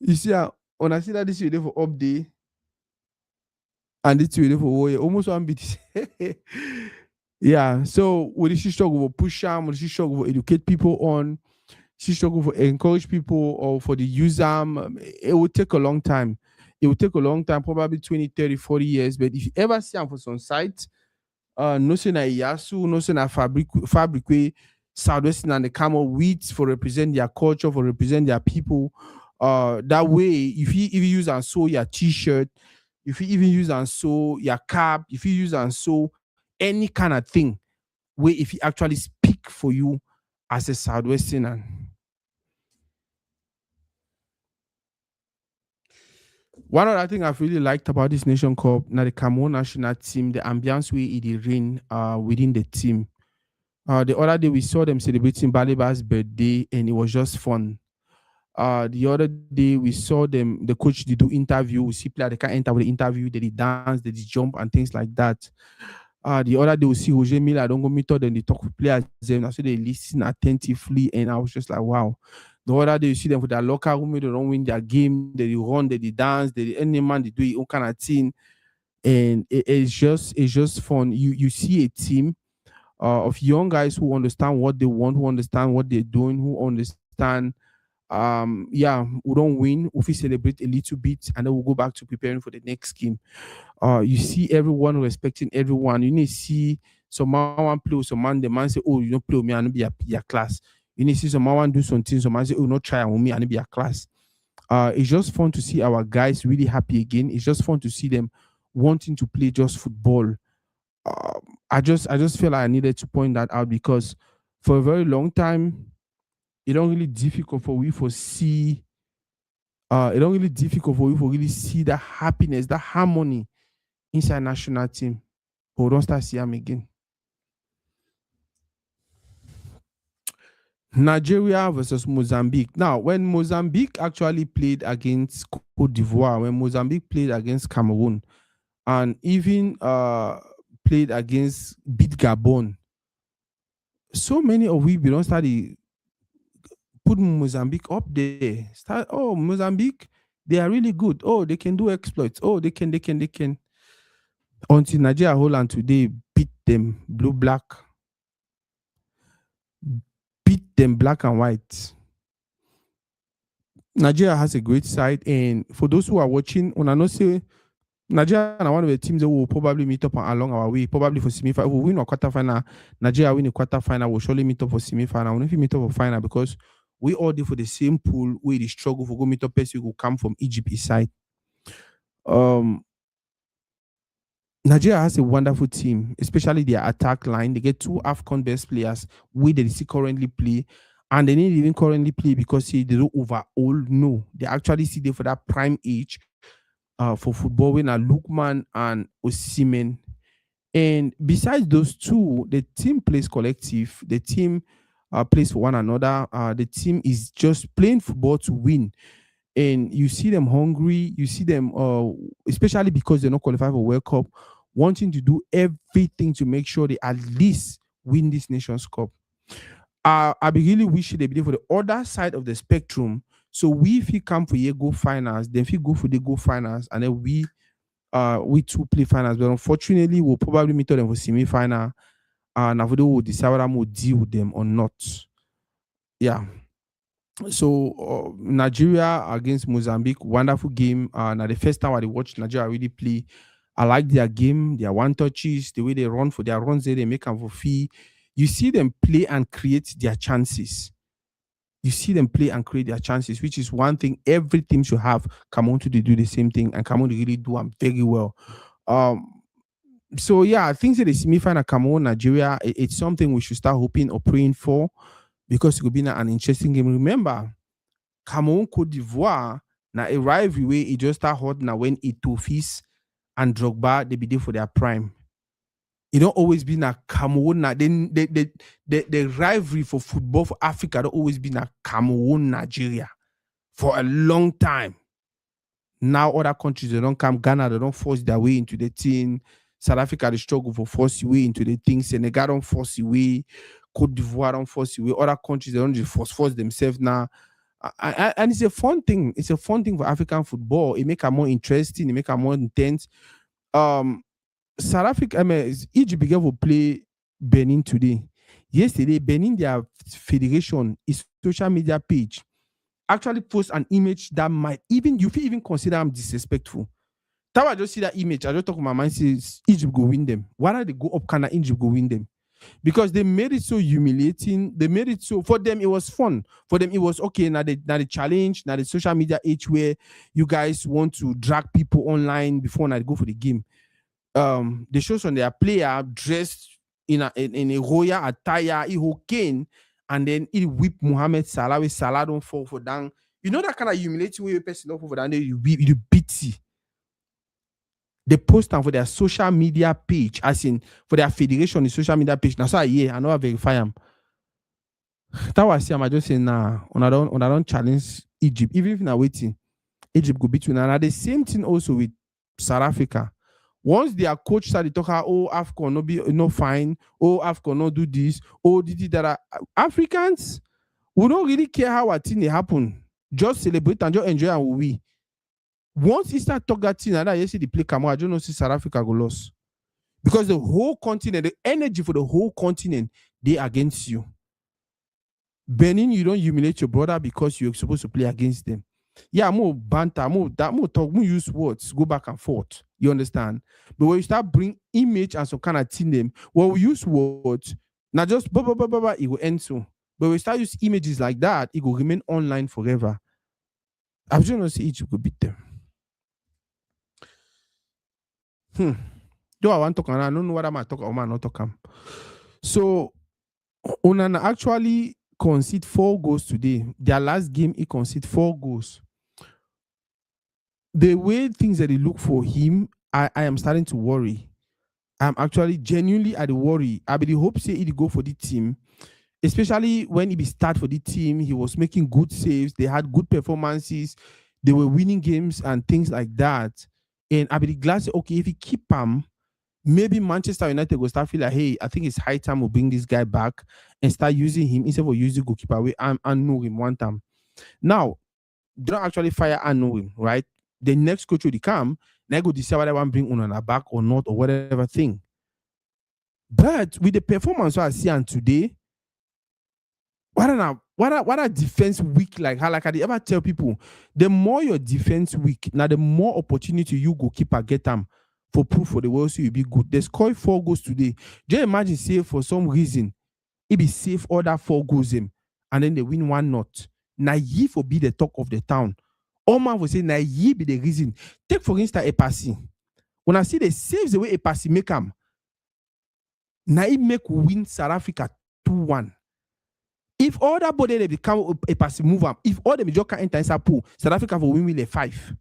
You see how when I see that this way for up day and this way for 1 year, almost one bit. Yeah. So with the struggle for push them, with the struggle for educate people on, she struggle for encourage people or for the user, it would take a long time. It would take a long time, probably 20, 30, 40 years. But if you ever see them for some site, no say na Yasu, no say na fabric way Southwestern and the camel wheat for represent their culture, for represent their people. That way, if you even use and sew your t-shirt, if you even use and sew your cap, if you use and sew any kind of thing, where if you actually speak for you as a Southwesterner. One other thing I've really liked about this Nation Cup, now the Cameroon national team, the ambience way it reign within the team. The other day we saw them celebrating Baliba's birthday and it was just fun. The other day we saw them, the coach did do interview, we see player they can enter with the interview, they did dance, they did jump and things like that. The other day we see Roger Miller, don't go meet them, they talk with players, and I see they listen attentively, and I was just like, wow. The other day you see them with their locker room, they don't win their game, they run, they dance, they any man they do it all kind of thing, and it's just fun. You see a team of young guys who understand what they want, who understand what they're doing, who understand yeah, we don't win, we celebrate a little bit, and then we'll go back to preparing for the next game. You see everyone respecting everyone. You need to see some man want play with some man, the man say, oh, you don't play with me, I need be your class. You need to see some man want do something, some man say, oh, not try with me, I need be your class. It's just fun to see our guys really happy again. It's just fun to see them wanting to play just football. I just feel like I needed to point that out because for a very long time, it don't really difficult for we for see it don't really difficult for you for really see the happiness, the harmony inside national team. But we don't start see them again. Nigeria versus Mozambique. Now, when Mozambique actually played against Cote d'Ivoire, when Mozambique played against Cameroon, and even played against beat Gabon, so many of we don't study put Mozambique up there. Start, oh, Mozambique, they are really good. Oh, they can do exploits. Oh, they can. Until Nigeria Holland today beat them blue black, beat them black and white. Nigeria has a great side, and for those who are watching, when I know say Nigeria are one of the teams that will probably meet up along our way, probably for semi-final. If we win a quarter-final, Nigeria win a quarter-final, we'll surely meet up for semi-final. We'll not meet up for final because we all do for the same pool where the struggle for go meet up person who come from Egypt side. Um, Nigeria has a wonderful team, especially their attack line. They get two AFCON best players where they see currently play, and they need even currently play because see, they don't overall. No, they actually see there for that prime age for football when are Lukman and Osimen. And besides those two, the team plays collective. The team plays for one another. The team is just playing football to win. And you see them hungry. You see them, especially because they're not qualified for World Cup, wanting to do everything to make sure they at least win this Nations Cup. I be really wish they be there for the other side of the spectrum. So we if he come for year go finals, then if he go for the go finals, and then we two play finals. But unfortunately, we'll probably meet them for semi-final. And Navodo will decide whether we'll deal with them or not. Yeah. So Nigeria against Mozambique, wonderful game. Now the first time I watched Nigeria really play, I like their game, their one touches, the way they run for their runs, they make them for fee. You see them play and create their chances. You see them play and create their chances, which is one thing every team should have. Come on to do the same thing, and come on to really do them very well. Um, so yeah, I think that the semi-final Cameroon Nigeria, it's something we should start hoping or praying for because it could be an interesting game. Remember, Cameroon Cote d'Ivoire now a rivalry way it just start hot now when Etofis and Drogba they be there for their prime. It don't always be na Cameroon. Then the rivalry for football for Africa don't always be na Cameroon Nigeria for a long time. Now other countries they don't come. Ghana they don't force their way into the team. South Africa they struggle for force way into the things. Senegal don't force away, Cote d'Ivoire don't force away. Other countries they don't just force themselves now. And it's a fun thing. It's a fun thing for African football. It make it more interesting. It make it more intense. Um, South Africa, I mean, Egypt began to play Benin today. Yesterday, Benin, their federation, is social media page actually post an image that might even you feel even consider them disrespectful. That I just see that image, I just talk to my mind, says Egypt go win them. Why don't they go up? Can Egypt go win them? Because they made it so humiliating. They made it so for them it was fun. For them it was okay. Now the challenge, now the social media age where you guys want to drag people online before now they go for the game. They show some their player dressed in a royal attire, he cane, and then he whip Mohamed Salah with Salah don't fall for down. You know that kind of humiliating way a person don't fall for down, you beat it. They post them for their social media page, as in for their federation, the social media page. Now, so I know I verify them. That was I just saying, nah, on I don't challenge Egypt, even if they're waiting, Egypt could beat you. And the same thing also with South Africa. Once their coach started talking, oh, AFCON no be no fine, oh, AFCON no do this, oh, did that. Africans, we don't really care how a thing happen. Just celebrate and just enjoy and we. Once he start talk that thing, and I see the play come I don't know see South Africa go lost. Because the whole continent, the energy for the whole continent, they against you. Benin, you don't humiliate your brother because you're supposed to play against them. Yeah, more banter, more talk, more use words, go back and forth. You understand? But when you start bring image and some kind of thing them, when we use words, not just blah blah blah blah, blah it will end soon. But when we start use images like that, it will remain online forever. I just want to see Egypt will beat them. Though I want to talk, I don't know what I'm talking or not talking. So, Onana actually conceded 4 goals today. Their last game, he conceded 4 goals. The way things that they look for him, I am starting to worry. I'm actually genuinely at the worry. I be the hope say he'd go for the team, especially when he be start for the team. He was making good saves. They had good performances. They were winning games and things like that. And I be glad say, okay, if he keep him, maybe Manchester United will start feel like, hey, I think it's high time we bring this guy back and start using him instead of using goalkeeper away and know him one time. Now, they don't actually fire and know him, right? The next coach will come, they go decide whether they want to bring Onana back or not or whatever thing. But with the performance I see on today, what are defense weak like how like I ever tell people, the more your defense weak, now the more opportunity you goalkeeper get them for proof for the world so you'll be good. They scored 4 goals today. Just imagine say for some reason it be safe other 4 goals him and then they win 1-0. Now ye for be the talk of the town. All man will say now ye be the reason. Take for instance a passy. When I see the saves the way a passy make them, now he make win South Africa 2-1. If all that body they become a passive move up, if all the major can enter inside pool, South Africa will win with a 5.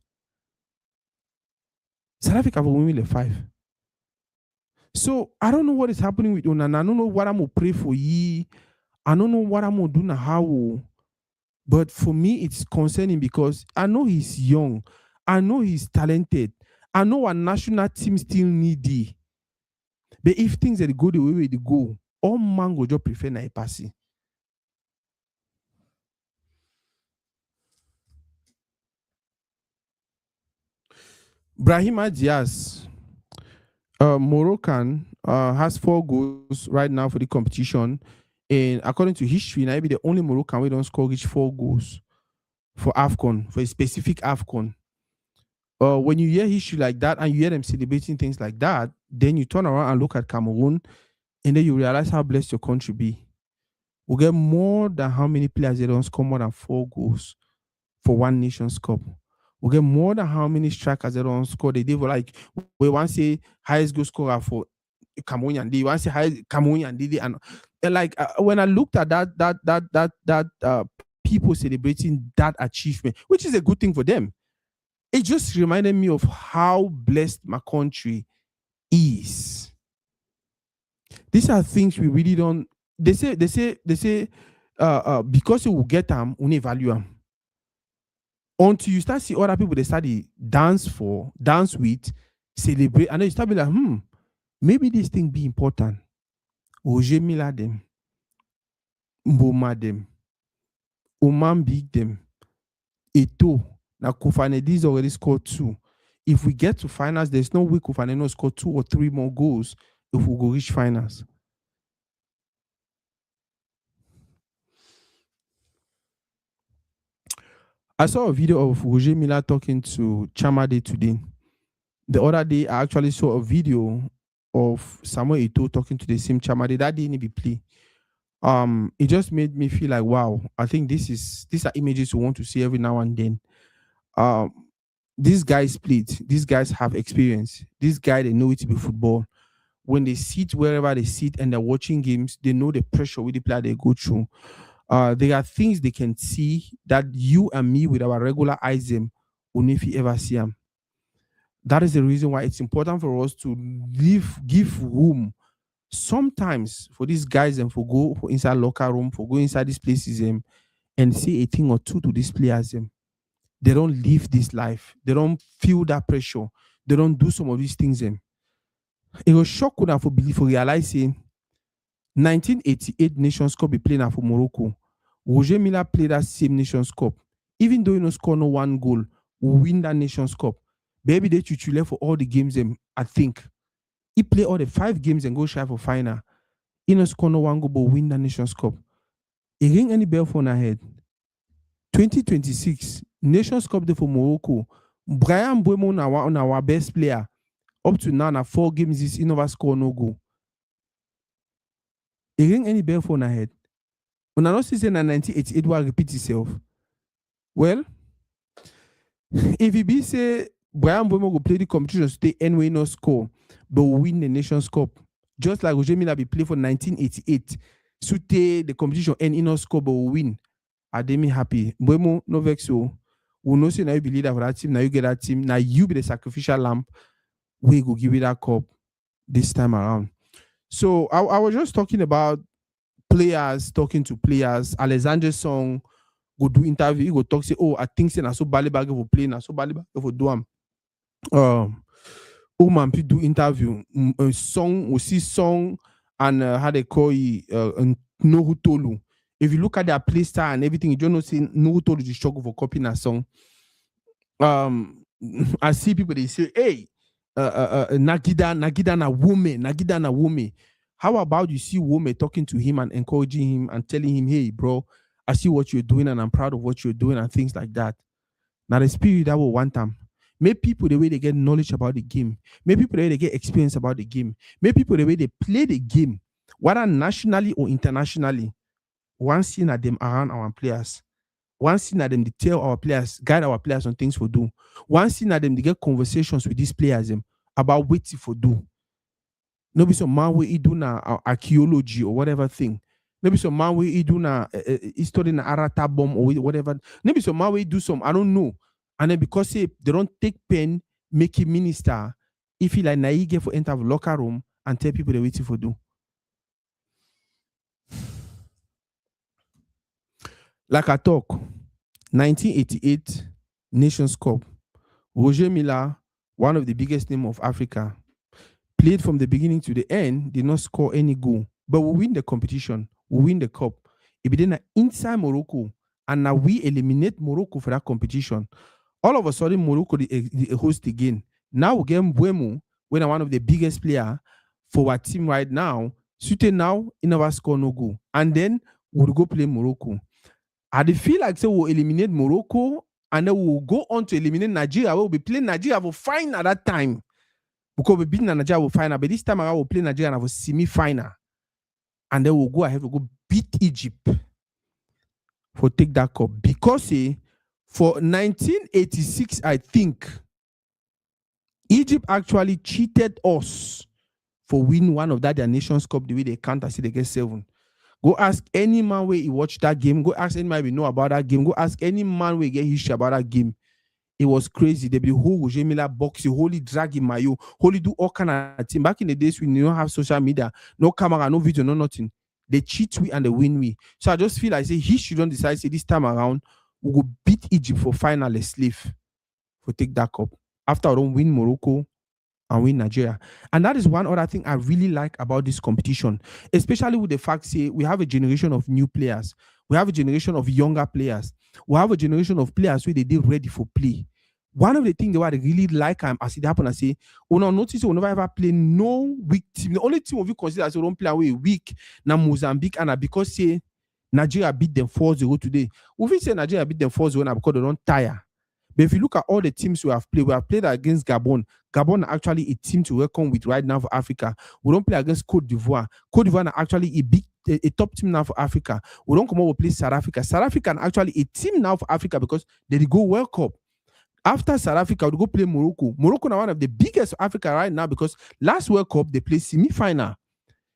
South Africa will win with a 5. So I don't know what is happening with Onana. I don't know what I'm gonna pray for ye. I don't know what I'm gonna do now. How, but for me, it's concerning because I know he's young. I know he's talented. I know our national team still needy. But if things that go the way they go, all man go just prefer na passy. Brahima Diaz, Moroccan, has 4 goals right now for the competition. And according to history, now be the only Moroccan we don't score reach 4 goals for AFCON, for a specific AFCON. When you hear history like that and you hear them celebrating things like that, then you turn around and look at Cameroon and then you realize how blessed your country be. We get more than how many players they don't score more than 4 goals for one Nations Cup. We get more than how many strikers they don't score. They did like we want to say highest goal scorer for Cameroonian. They want to say highest Cameroonian did and like when I looked at that people celebrating that achievement, which is a good thing for them, it just reminded me of how blessed my country is. These are things we really don't. They say because you will get them, we value them. Until you start see other people they start dance with, celebrate, and then you start be like, Maybe this thing be important. Roger Mila them, Mboma them, Oman Big them, Eto. Now Kofanedi's already scored two. If we get to finals, there's no way Kofane no score 2 or 3 more goals if we go reach finals. I saw a video of Roger Mila talking to Chamade today. The other day, I actually saw a video of Samuel Eto'o talking to the same Chamade. That didn't be play. It just made me feel like, wow, I think these are images we want to see every now and then. Um, these guys split. These guys have experience. These guys, they know it to be football. When they sit wherever they sit and they're watching games, they know the pressure with the player they go through. There are things they can see that you and me with our regular eyes them only if you ever see them. That is the reason why it's important for us to give room sometimes for these guys and for go for inside locker room, for go inside these places and say a thing or two to these players. They don't live this life. They don't feel that pressure. They don't do some of these things. It was shock when I for believe for realizing 1988 Nations Cup be playing for Morocco. Roger Mila played that same Nations Cup. Even though he no score no one goal, we win that Nations Cup. Baby, they left for all the games. I think he played all the 5 games and go shy for final. He no score no one goal, but win the Nations Cup. He ring any bell phone ahead. 2026 Nations Cup day for Morocco. Brian Mbeumo na our best player. Up to now, na 4 games this he never score no goal. He ring any bell phone ahead. When I not see na 1988 will repeat itself. Well, if he be say Brian Mbeumo go play the competition today anyway no score, but we win the Nations Cup. Just like Roger Mila be play for 1988. Sute the competition and he no score, but we win. Ademi happy. Mbeumo no vex so. We know say now you be leader for that team, now you get that team, now you be the sacrificial lamb. We go give you that cup this time around. So I was just talking about players talking to players. Alexander Song go do interview. He go talk say, oh, I think say na so bali bag for play, na so bali bag for do am. Oman P do interview. Song we see Song and how they call it Nohutolu. If you look at their play style and everything, you don't know say Nohutolu is struggle for copying a song. I see people they say, hey, Nagida na woman. How about you see woman talking to him and encouraging him and telling him, hey, bro, I see what you're doing and I'm proud of what you're doing and things like that. Now the spirit that will want them. Make people the way they get knowledge about the game. Make people the way they get experience about the game. Make people the way they play the game, whether nationally or internationally. One thing at them around our players. One thing at them they tell our players, guide our players on things for do. One thing at them they get conversations with these players about what for do. No be some man where he do na archaeology or whatever thing. No be some man where he do na history na Arata bomb or whatever. No be some man where he do some I don't know. And then because they don't take pen, make him minister, if he like naive for enter the locker room and tell people they're waiting for do. Like I talk, 1988 Nations Cup. Roger Mila, one of the biggest names of Africa, played from the beginning to the end, did not score any goal. But we win the competition, we win the cup. It be then inside Morocco, and now we eliminate Morocco for that competition. All of a sudden, Morocco the host again. Now we get Mbeumo, when one of the biggest player for our team right now. Sute now, in never score no goal. And then we'll go play Morocco. I feel like so we'll eliminate Morocco and then we'll go on to eliminate Nigeria. We'll be playing Nigeria for final at that time. Because we beat Nigeria for final. But this time around we'll play Nigeria for semi-final. And then we'll go ahead, we'll go beat Egypt for take that cup. Because for 1986, I think, Egypt actually cheated us for winning one of that their Nations Cup the way they can't see they get 7. Go ask any man where he watched that game. Go ask any man we know about that game. Go ask any man where get history about that game. It was crazy. They be whole Roger Mila box, holy drag in mayo, holy do all kind of thing. Back in the days when you don't have social media, no camera, no video, no nothing. They cheat we and they win we. So I just feel like say he shouldn't decide say this time around we go beat Egypt for final a slave for take that cup. After I don't win Morocco, and win Nigeria. And that is one other thing I really like about this competition, especially with the fact say we have a generation of new players, we have a generation of younger players, we have a generation of players who they did ready for play. One of the things that I really like as it happen, I say, we not notice we never ever play no weak team. The only team of you consider as we don't play away weak now Mozambique, and because say Nigeria beat them 4-0 today. We will say Nigeria beat them 4-0 now because they don't tire. But if you look at all the teams we have played against Gabon. Gabon are actually a team to reckon with right now for Africa. We don't play against Cote d'Ivoire. Cote d'Ivoire are actually a top team now for Africa. We don't come over play South Africa. South Africa are actually a team now for Africa because they go World Cup. After South Africa, we go play Morocco. Morocco are one of the biggest Africa right now because last World Cup they play semi-final.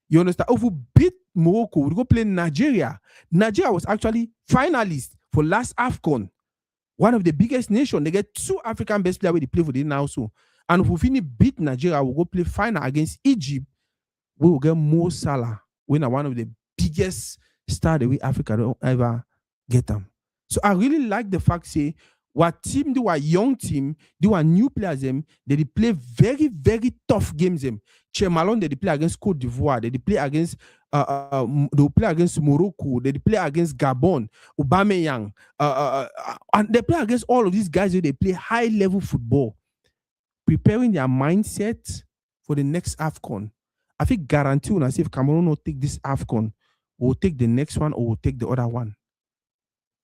You understand? If we beat Morocco, we go play Nigeria. Nigeria was actually finalist for last AFCON. One of the biggest nations. They get 2 African best players where they play for the now. So, and if we finish beat Nigeria, we'll go play final against Egypt. We will get Mo Salah, winner one of the biggest star that we Africa don't ever get them. So I really like the fact say what team they were young team, they were new players them, they play very, very tough games them. Che Malone, they play against Cote d'Ivoire, they play against they play against Morocco, they play against Gabon, Aubameyang, and they play against all of these guys where they play high level football, preparing their mindset for the next AFCON. I think guarantee when I say if Cameroon will take this AFCON, we'll take the next one or we'll take the other one.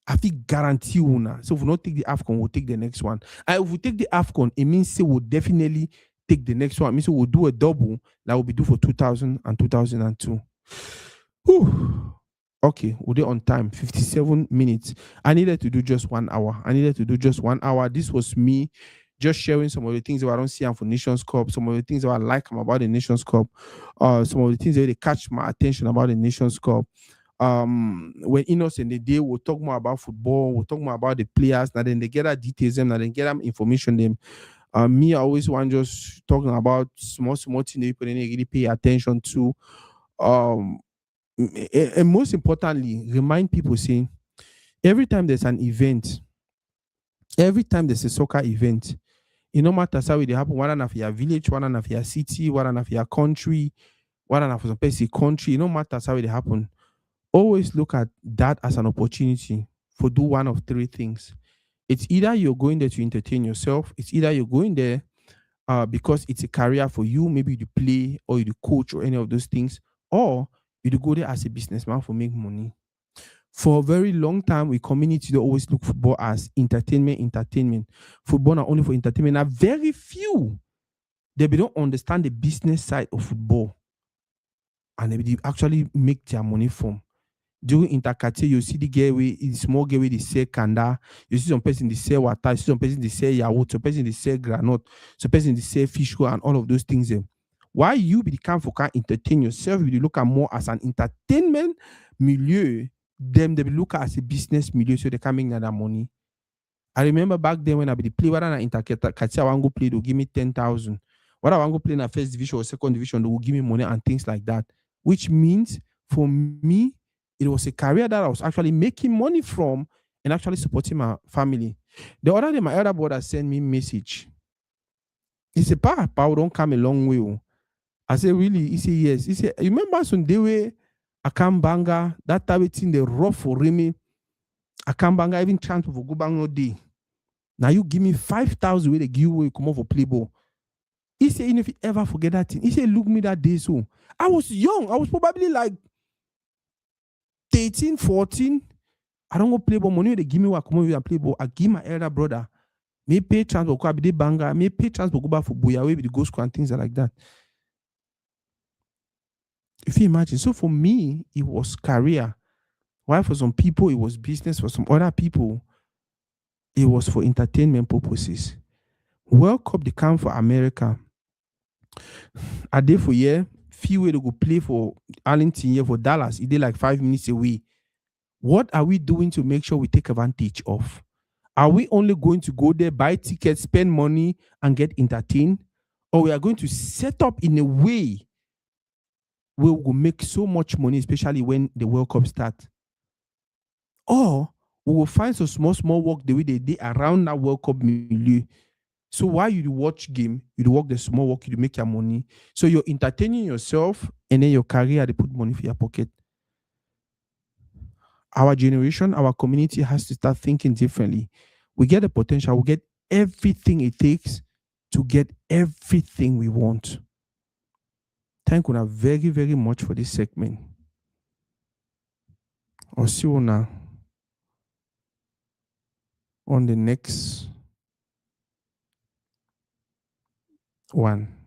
I think guarantee una. So if we not take the AFCON, we'll take the next one. And if we take the AFCON, it means say we'll definitely take the next one. It means we'll do a double that will be due for 2000 and 2002. Whew. Okay, we're there on time, 57 minutes. I needed to do just 1 hour. This was me just sharing some of the things that I don't see for Nations Cup, some of the things that I like about the Nations Cup, some of the things that really catch my attention about the Nations Cup. When Innocent the day we'll talk more about football, we'll talk more about the players, and then they get our details them, and then get them information them. Me, I always want just talking about small things that people didn't really pay attention to. And most importantly, remind people saying every time there's an event, every time there's a soccer event, it no matter how it happen, one of your village, one of your city, one of your country, one of some basic country, it no matter how it happen. Always look at that as an opportunity for do one of 3 things. It's either you're going there to entertain yourself, it's either you're going there because it's a career for you, maybe you play or you coach or any of those things, or you go there as a businessman for make money. For a very long time, we community they always look football as entertainment. Football not only for entertainment. Now, very few they don't understand the business side of football, and they actually make their money from. During intercartier, you see the girl with small girl with the sell kanda. You see some person they sell water, you see some person they sell yaourt, some person they sell granite, some person they sell fish roll and all of those things. Why you become for can entertain yourself, you look at more as an entertainment milieu, them they look at as a business milieu, so they can make that money. I remember back then when I be the play whether I intercartier I want go play, they'll give me 10,000. What I want go play in a first division or second division, they will give me money and things like that. Which means for me, it was a career that I was actually making money from and actually supporting my family. The other day, my elder brother sent me a message. He said, "Pa, don't come a long way." I said, "Really?" He said, "Yes." He said, "You remember some day where I can't banga that type of thing, the rough for me. I can't banga even chance for go bang no day. Now you give me 5,000 where they give away come over for play ball." He said, "If you ever forget that thing," he said, "Look me that day so." I was young. I was probably like 13, 14. I don't go play ball. Money they give me what come over and play ball. I give my elder brother. May pay transport go be banga. May pay transport go back for Boya with the ghost school and things like that. If you imagine, so for me, it was career. Why for some people it was business, for some other people, it was for entertainment purposes. World Cup they come for America. A day for year, few way to go play for Arlington here for Dallas. It did like 5 minutes away. What are we doing to make sure we take advantage of? Are we only going to go there, buy tickets, spend money, and get entertained? Or we are going to set up in a way where we will make so much money, especially when the World Cup starts? Or we will find some small work the way they did around that World Cup milieu So while you watch game, you work the small work, you make your money. So you're entertaining yourself, and then your career, they put money for your pocket. Our generation, our community has to start thinking differently. We get the potential, we get everything it takes to get everything we want. Thank you very, very much for this segment. I'll see you now on the next one.